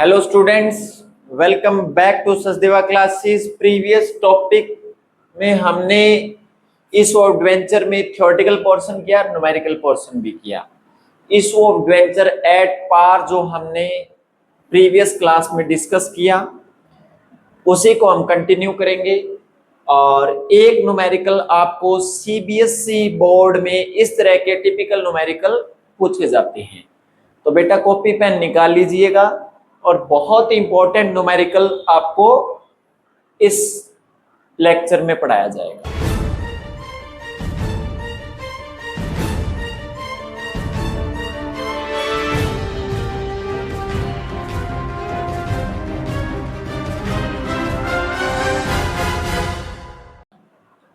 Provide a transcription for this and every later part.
Hello students, welcome back to Sachdeva classes. Previous topic में हमने इस एडवेंचर में थ्योरेटिकल पोर्शन किया, न्यूमेरिकल पोर्शन भी किया। इस एडवेंचर एट पार जो हमने प्रीवियस क्लास में डिस्कस किया उसी को हम कंटिन्यू करेंगे। और एक न्यूमेरिकल आपको सीबीएसई बोर्ड में इस तरह के टिपिकल न्यूमेरिकल पूछे जाते हैं, तो बेटा कॉपी पेन निकाल लीजिएगा। और बहुत इंपॉर्टेंट न्यूमेरिकल आपको इस लेक्चर में पढ़ाया जाएगा।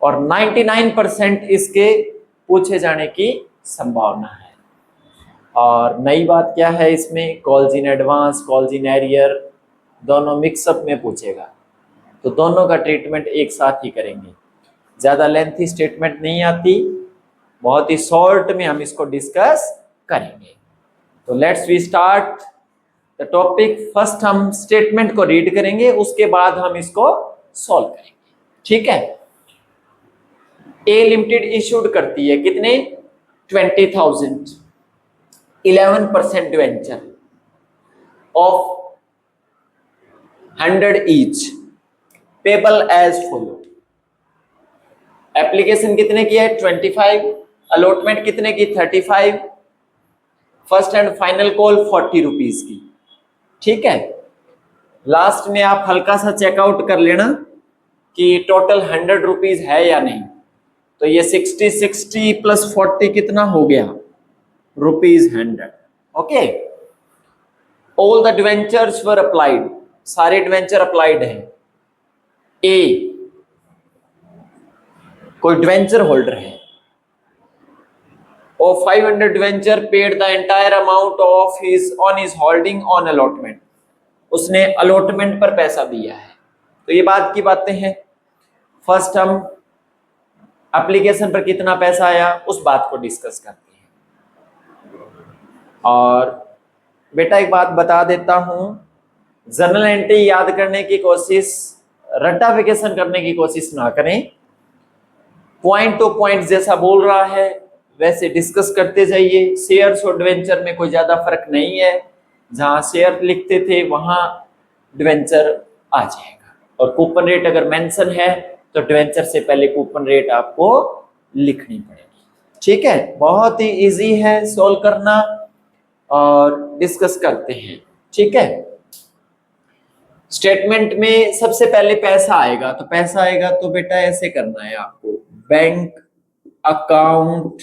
और 99% इसके पूछे जाने की संभावना है। और नई बात क्या है इसमें, calls in advance, calls in arrear दोनों मिक्सअप में पूछेगा, तो दोनों का ट्रीटमेंट एक साथ ही करेंगे। ज़्यादा लेंथी स्टेटमेंट नहीं आती, बहुत ही शॉर्ट में हम इसको डिस्कस करेंगे। तो let's we start the topic. First हम स्टेटमेंट को रीड करेंगे, उसके बाद हम इसको सॉल्व करेंगे, ठीक है। ए लिमिटेड इशूड करती है कितने, 20,000 11% debenture of 100 each, payable as follow. Application कितने की है, 25। अलॉटमेंट कितने की, 35। First and final call 40 rupees की, ठीक है। लास्ट में आप हल्का सा चेकआउट कर लेना कि टोटल 100 रुपीज है या नहीं। तो ये 60 प्लस 40 कितना हो गया, ₹100। Okay, all the debentures were applied, सारे डिवेंचर अप्लाइड हैं। ए कोई डिवेंचर होल्डर है और 500 debenture paid the entire amount of his on his holding on allotment, उसने अलॉटमेंट पर पैसा दिया है। तो ये बात की बातें हैं। फर्स्ट हम एप्लीकेशन पर कितना पैसा आया उस बात को डिस्कस करते हैं। और बेटा एक बात बता देता हूं, जर्नल एंट्री याद करने की कोशिश, रट्टाफिकेशन करने की कोशिश ना करें। पॉइंट टू पॉइंट जैसा बोल रहा है वैसे डिस्कस करते जाइए। शेयर्स और डिवेंचर में कोई ज्यादा फर्क नहीं है, जहां शेयर लिखते थे वहां डिवेंचर आ जाएगा। और कूपन रेट अगर मेंशन है तो डिवेंचर से पहले कूपन रेट आपको लिखनी पड़ेगी, ठीक है। बहुत ही इजी है सॉल्व करना, और डिस्कस करते हैं, ठीक है। स्टेटमेंट में सबसे पहले पैसा आएगा, तो पैसा आएगा तो बेटा ऐसे करना है आपको, bank account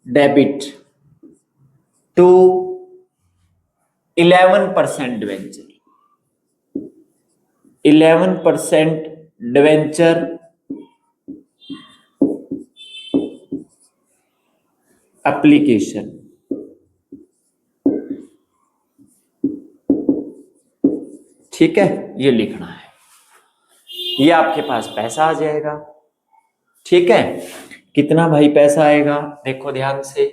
debit to 11% debenture, 11% debenture application, ठीक है। ये लिखना है, ये आपके पास पैसा आ जाएगा, ठीक है। कितना भाई पैसा आएगा, देखो ध्यान से,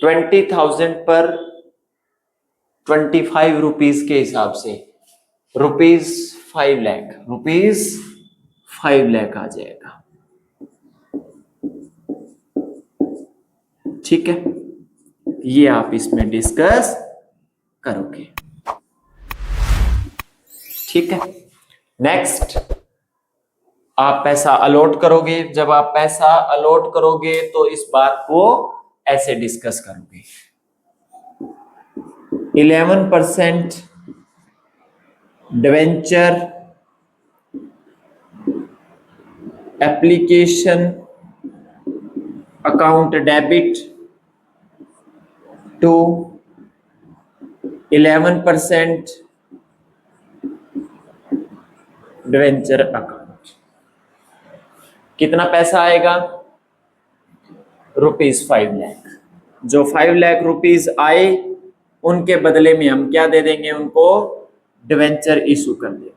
20,000 पर 25 रुपीज के हिसाब से ₹5 लाख, ₹5 लाख आ जाएगा, ठीक है। ये आप इसमें डिस्कस करोगे, ठीक है। नेक्स्ट आप पैसा अलॉट करोगे। जब आप पैसा अलॉट करोगे तो इस बात को ऐसे डिस्कस करोगे, 11% debenture application account debit to 11% debenture account. कितना पैसा आएगा, ₹5 लाख। जो 5 लाख रुपीस आए उनके बदले में हम क्या दे देंगे, उनको डिवेंचर इशू कर देंगे,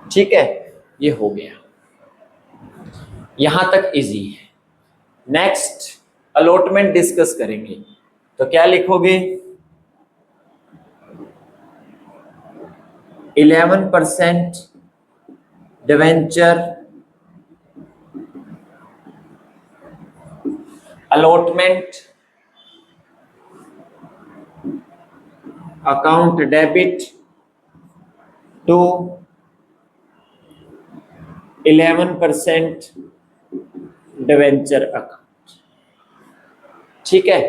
ठीक है। ये हो गया, यहां तक इजी है। नेक्स्ट अलॉटमेंट डिस्कस करेंगे। तो क्या लिखोगे? 11% debenture allotment account debit to 11% debenture account. ठीक है,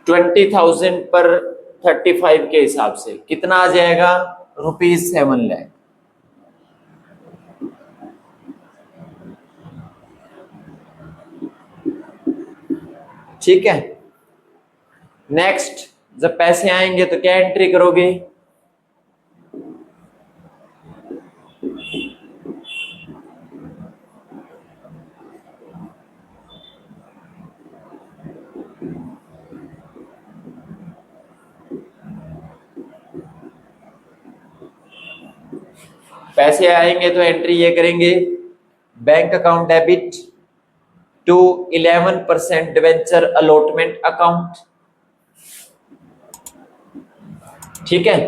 20,000 पर 35 के हिसाब से कितना आ जाएगा? ₹7 लाख। ठीक है, नेक्स्ट जब पैसे आएंगे तो क्या एंट्री करोगे? पैसे आएंगे तो एंट्री ये करेंगे, bank account debit to 11% debenture allotment account. ठीक है,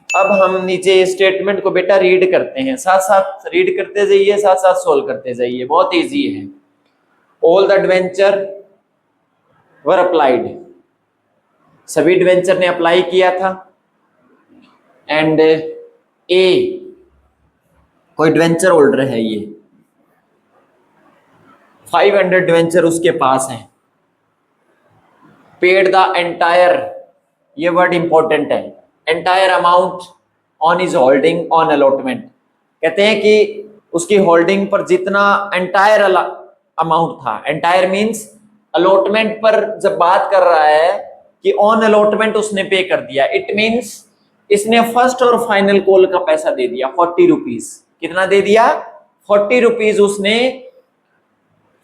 अब हम नीचे स्टेटमेंट को बेटा रीड करते हैं, साथ साथ रीड करते जाइए, साथ साथ सोल्व करते जाइए, बहुत इजी है। All the debenture were applied, सभी डिवेंचर ने अप्लाई किया था। एंड ए कोई डिवेंचर होल्डर है, ये 500 डिवेंचर उसके पास हैं। पेड द एंटायर, ये वर्ड इंपॉर्टेंट है, entire amount on is holding on allotment. कहते हैं कि उसकी होल्डिंग पर जितना एंटायर अमाउंट था, एंटायर मींस अलॉटमेंट पर जब बात कर रहा है कि ऑन अलॉटमेंट उसने पे कर दिया, इट मींस इसने फर्स्ट और फाइनल कॉल का पैसा दे दिया 40 रुपीज। कितना दे दिया? 40 रुपीज उसने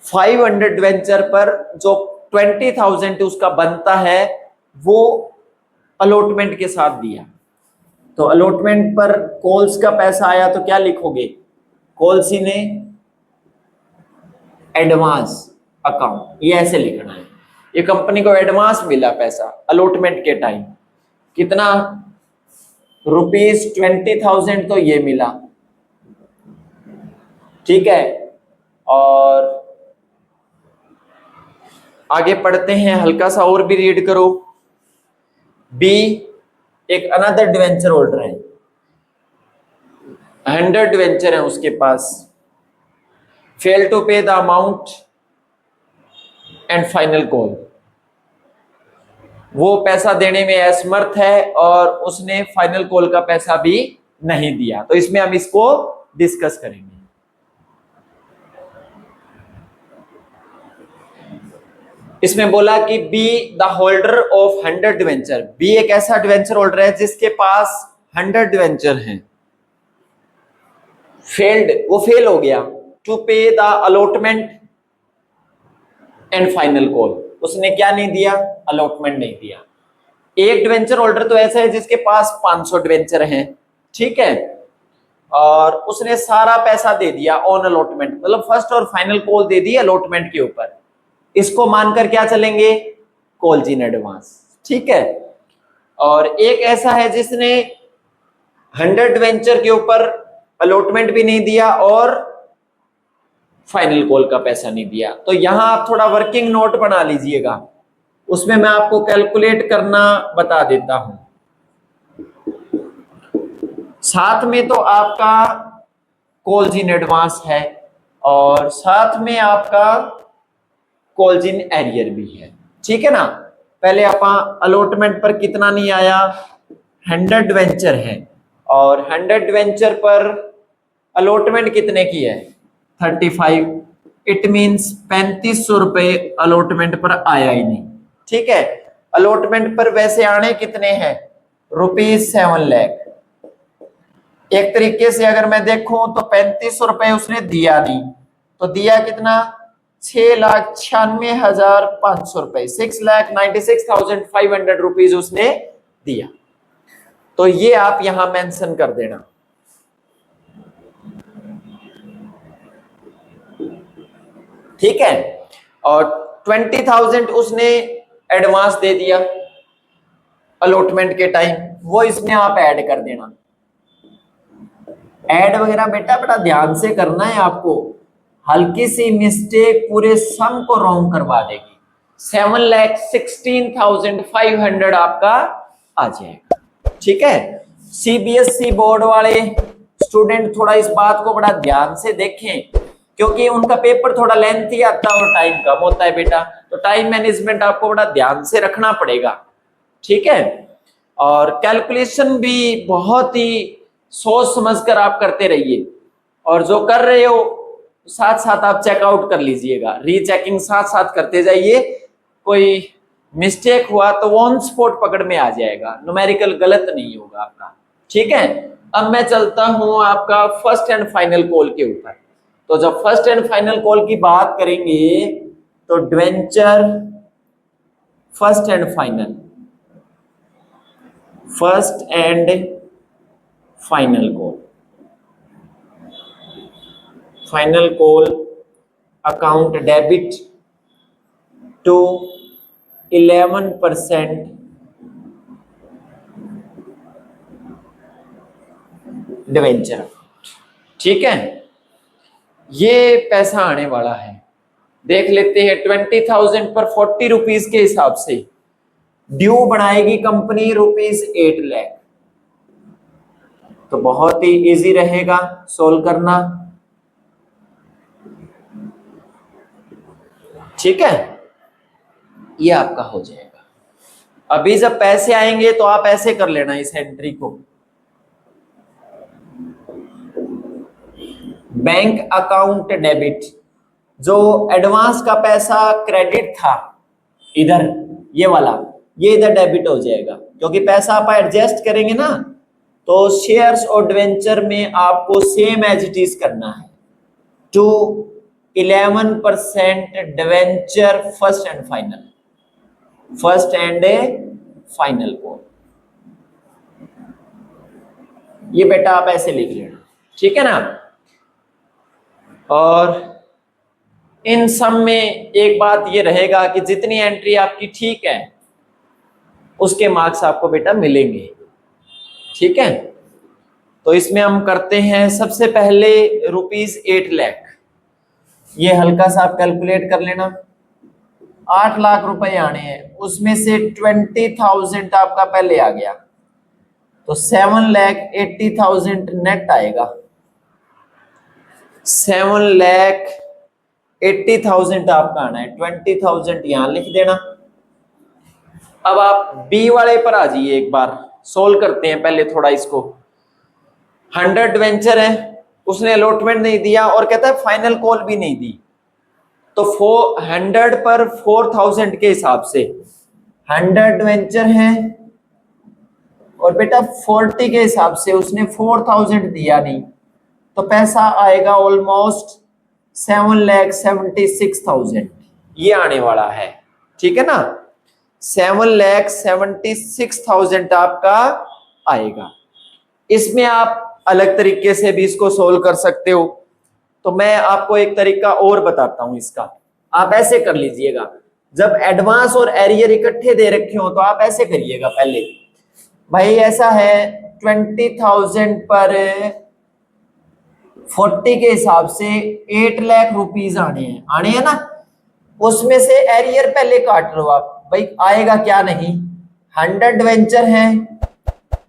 500 डिवेंचर पर जो 20,000 उसका बनता है वो अलॉटमेंट के साथ दिया। तो अलॉटमेंट पर कॉल्स का पैसा आया तो क्या लिखोगे? कॉल्स ने एडवांस अकाउंट, ये ऐसे लिखना है। ये कंपनी को एडवांस मिला पैसा अलॉटमेंट के टाइम, कितना? ₹20,000 तो ये मिला। ठीक है, और आगे पढ़ते हैं, हल्का सा और भी रीड करो। बी एक अनदर डिवेंचर होल्डर है, 100 डिवेंचर है उसके पास, fail to pay the amount and final call, वो पैसा देने में असमर्थ है और उसने फाइनल कॉल का पैसा भी नहीं दिया। तो इसमें हम इसको डिस्कस करेंगे। इसमें बोला कि B the holder of 100 debenture, B एक ऐसा डिवेंचर होल्डर है जिसके पास 100 डिवेंचर हैं, फेल्ड, वो फेल हो गया to pay the allotment and final call, उसने क्या नहीं दिया? अलॉटमेंट नहीं दिया। एक डिवेंचर होल्डर तो ऐसा है जिसके पास 500 डिवेंचर हैं, ठीक है, और उसने सारा पैसा दे दिया ऑन अलॉटमेंट, मतलब फर्स्ट और फाइनल कॉल दे दी अलॉटमेंट के ऊपर। इसको मानकर क्या चलेंगे? Calls in advance. ठीक है, और एक ऐसा है जिसने 100 डिवेंचर के ऊपर अलॉटमेंट भी नहीं दिया और फाइनल कॉल का पैसा नहीं दिया। तो यहां आप थोड़ा वर्किंग नोट बना लीजिएगा, उसमें मैं आपको कैलकुलेट करना बता देता हूं। साथ में तो आपका कॉल्स इन एडवांस है और साथ में आपका कॉल्स इन एरियर भी है। ठीक है ना, पहले आप अलॉटमेंट पर कितना नहीं आया? 100 डिवेंचर है और 100 डिवेंचर पर अलॉटमेंट कितने की है? 35। इट मींस 3500 रुपए अलॉटमेंट पर आया ही नहीं। ठीक है, अलॉटमेंट पर वैसे आने कितने हैं? ₹7 लाख। एक तरीके से अगर मैं देखूं तो 3500 रुपए उसने दिया नहीं, तो दिया कितना? 6,96,500 रुपए, 6,96,500 रुपीज उसने दिया। तो ये आप यहां मेंशन कर देना। ठीक है, और 20,000 उसने एडवांस दे दिया अलॉटमेंट के टाइम, वो इसमें आप ऐड कर देना। ऐड वगैरह बेटा बड़ा ध्यान से करना है आपको, हल्की सी मिस्टेक पूरे सम को रॉन्ग करवा देगी। 7,16,500 आपका आ जाएगा। ठीक है, सीबीएसई बोर्ड वाले स्टूडेंट थोड़ा इस बात को बड़ा ध्यान से देखें, क्योंकि उनका पेपर थोड़ा लेंथी आता है और टाइम कम होता है बेटा, तो टाइम मैनेजमेंट आपको बड़ा ध्यान से रखना पड़ेगा। ठीक है, और कैलकुलेशन भी बहुत ही सोच समझकर आप करते रहिए, और जो कर रहे हो साथ साथ आप चेकआउट कर लीजिएगा, रीचेकिंग साथ साथ करते जाइए। कोई मिस्टेक हुआ तो वो ऑन स्पॉट पकड़ में आ जाएगा, न्यूमेरिकल गलत नहीं होगा आपका। ठीक है, अब मैं चलता हूं आपका फर्स्ट एंड फाइनल कॉल के ऊपर। तो जब फर्स्ट एंड फाइनल कॉल की बात करेंगे तो debenture first and final, first and final call, final call account debit to 11% debenture. ठीक है, ये पैसा आने वाला है, देख लेते हैं। 20,000 पर 40 रुपीज के हिसाब से ड्यू बनाएगी कंपनी ₹8 लाख। तो बहुत ही इजी रहेगा सोल्व करना। ठीक है, ये आपका हो जाएगा। अभी जब पैसे आएंगे तो आप ऐसे कर लेना इस एंट्री को, बैंक अकाउंट डेबिट, जो एडवांस का पैसा क्रेडिट था इधर, ये वाला, ये इधर डेबिट हो जाएगा, क्योंकि पैसा आप एडजस्ट करेंगे ना, तो शेयर्स और डिवेंचर में आपको सेम एज इट इज करना है। To 11% debenture first and final, first and final को, ये बेटा आप ऐसे लिख लेना। ठीक है ना, और इन सब में एक बात ये रहेगा कि जितनी एंट्री आपकी ठीक है उसके मार्क्स आपको बेटा मिलेंगे। ठीक है, तो इसमें हम करते हैं सबसे पहले ₹8 लाख, ये हल्का सा आप कैलकुलेट कर लेना। 8 लाख रुपए आने हैं, उसमें से 20,000 आपका पहले आ गया, तो 7,80,000 नेट आएगा। 7,80,000 आपका आना है, 20,000 यहां लिख देना। अब आप बी वाले पर आ जाइए, एक बार सोल्व करते हैं पहले थोड़ा इसको। 100 वेंचर है, उसने अलॉटमेंट नहीं दिया और कहता है फाइनल कॉल भी नहीं दी, तो 100 पर 4,000 के हिसाब से 100 वेंचर है, और बेटा 40 के हिसाब से उसने 4,000 दिया नहीं, तो पैसा आएगा ऑलमोस्ट 7,76,000, ये आने वाला है। ठीक है ना, 7,76,000 आपका आएगा। इसमें आप अलग तरीके से भी इसको सोल्व कर सकते हो, तो मैं आपको एक तरीका और बताता हूं इसका। आप ऐसे कर लीजिएगा, जब एडवांस और एरियर इकट्ठे दे रखे हो तो आप ऐसे करिएगा। पहले भाई ऐसा है 20,000 पर 40 के हिसाब से 8 लाख रुपीज आने हैं ना, उसमें से एरियर पहले काट लो आप, भाई आएगा क्या नहीं। 100 डिवेंचर है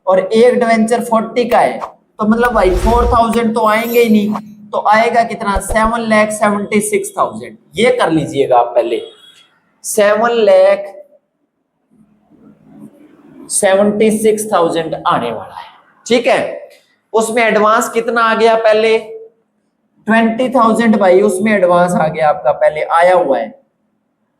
और एक डिवेंचर 40 का है, तो मतलब भाई 4,000 तो आएंगे ही नहीं, तो आएगा कितना 7,76,000। ये कर लीजिएगा आप पहले, 7,76,000 आने वाला है। ठीक है, उसमें एडवांस कितना आ गया पहले 20,000, भाई उसमें एडवांस आ गया आपका, पहले आया हुआ है,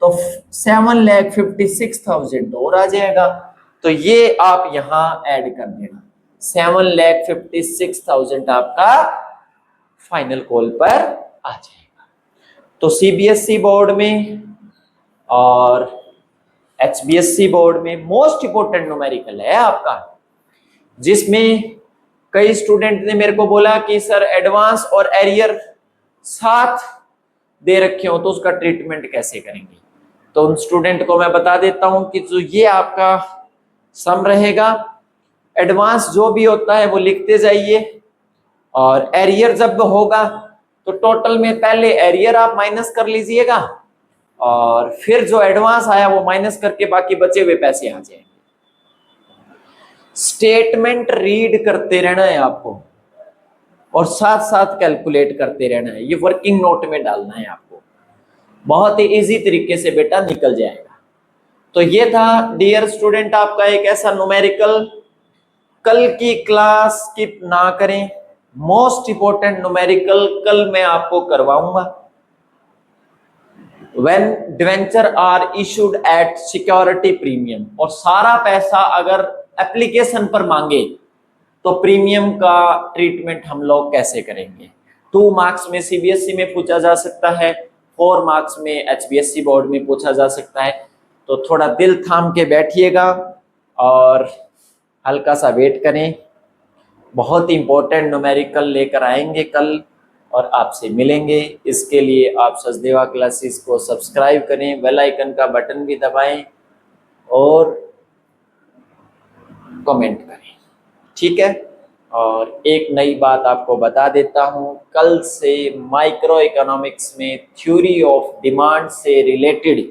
तो 7,56,000 और आ जाएगा। तो ये आप यहां ऐड कर देना, 7,56,000 आपका फाइनल कॉल पर आ जाएगा। तो सीबीएसई बोर्ड में और एचबीएसई बोर्ड में मोस्ट इंपोर्टेंट न्यूमेरिकल है आपका, जिसमें कई स्टूडेंट ने मेरे को बोला कि सर एडवांस और एरियर साथ दे रखे हो तो उसका ट्रीटमेंट कैसे करेंगे। तो उन स्टूडेंट को मैं बता देता हूं कि जो ये आपका सम रहेगा, एडवांस जो भी होता है वो लिखते जाइए, और एरियर जब होगा तो टोटल में पहले एरियर आप माइनस कर लीजिएगा, और फिर जो एडवांस आया वो माइनस करके बाकी बचे हुए पैसे आ जाएंगे। स्टेटमेंट रीड करते रहना है आपको, और साथ साथ कैलकुलेट करते रहना है। ये वर्किंग नोट में डालना है आपको, बहुत ही इजी तरीके से बेटा निकल जाएगा। तो ये था डियर स्टूडेंट आपका एक ऐसा न्यूमेरिकल, कल की क्लास स्किप ना करें, मोस्ट इंपोर्टेंट न्यूमेरिकल कल मैं आपको करवाऊंगा। When debenture are issued at security premium, और सारा पैसा अगर एप्लीकेशन पर मांगे तो प्रीमियम का ट्रीटमेंट हम लोग कैसे करेंगे। 2 मार्क्स में सीबीएसई में पूछा जा सकता है, 4 मार्क्स में एचबीएसई बोर्ड में पूछा जा सकता है। तो थोड़ा दिल थाम के बैठिएगा और हल्का सा वेट करें, बहुत इंपॉर्टेंट न्यूमेरिकल लेकर आएंगे कल और आपसे मिलेंगे। इसके लिए आप सचदेवा क्लासेस को सब्सक्राइब करें, बेल आइकन का बटन भी दबाएं और कमेंट करें, ठीक है। और एक नई बात आपको बता देता हूं, कल से माइक्रो इकोनॉमिक्स में थ्योरी ऑफ डिमांड से related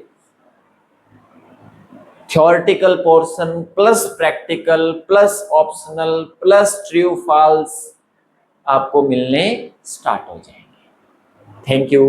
theoretical portion plus practical plus optional plus true false आपको मिलने स्टार्ट हो जाएंगे। Thank you.